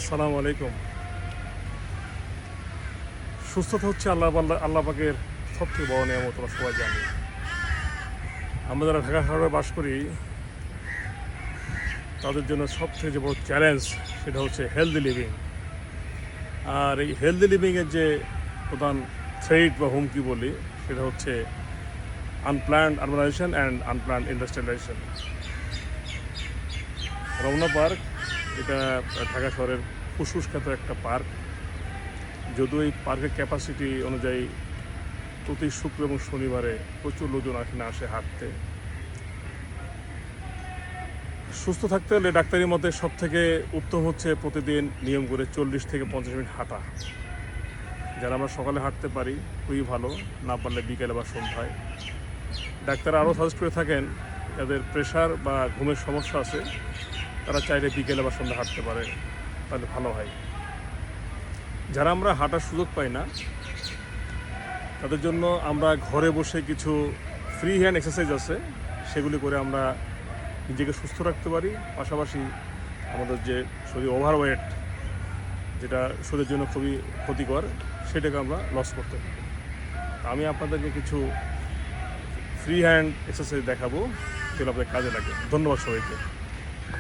আসসালামু আলাইকুম। সুস্থতা হচ্ছে আল্লাহ পাকের সবথেকে বড় নিয়ামত, আমরা সবাই জানি। আমরা যারা ঢাকা শহরে বাস করি তাদের জন্য সবথেকে যে বড় চ্যালেঞ্জ সেটা হচ্ছে হেলদি লিভিং। আর এই হেলদি লিভিংয়ের যে প্রধান থ্রেট বা হুমকি বলি সেটা হচ্ছে unplanned urbanisation and unplanned industrialisation. Ramna park এটা ঢাকা শহরের ফুসফুস খ্যাত একটা পার্ক। যদিও এই পার্কের ক্যাপাসিটি অনুযায়ী প্রতি শুক্র এবং শনিবারে প্রচুর লোকজন এখানে আসে হাঁটতে। সুস্থ থাকতে হলে ডাক্তারি মতে সব থেকে উত্তম হচ্ছে প্রতিদিন নিয়ম করে 40 থেকে 50 মিনিট হাঁটা। যারা আমরা সকালে হাঁটতে পারি খুবই ভালো, না পারলে বিকেলে বা সন্ধ্যায়। ডাক্তার আরও সাজেস্ট করে থাকেন যাদের প্রেশার বা ঘুমের সমস্যা আছে তারা চাইলে বিকেলে বা সন্ধ্যা হাঁটতে পারে, তাহলে ভালো হয়। যারা আমরা হাঁটার সুযোগ পাই না তাদের জন্য আমরা ঘরে বসে কিছু ফ্রি হ্যান্ড এক্সারসাইজ আছে, সেগুলি করে আমরা নিজেকে সুস্থ রাখতে পারি। পাশাপাশি আমাদের যে শরীর ওভারওয়েট, যেটা শরীরের জন্য খুবই ক্ষতিকর, সেটাকে আমরা লস করতে পারি। আমি আপনাদেরকে কিছু ফ্রি হ্যান্ড এক্সারসাইজ দেখাবো যেগুলো আপনাদের কাজে লাগে। ধন্যবাদ সবাইকে।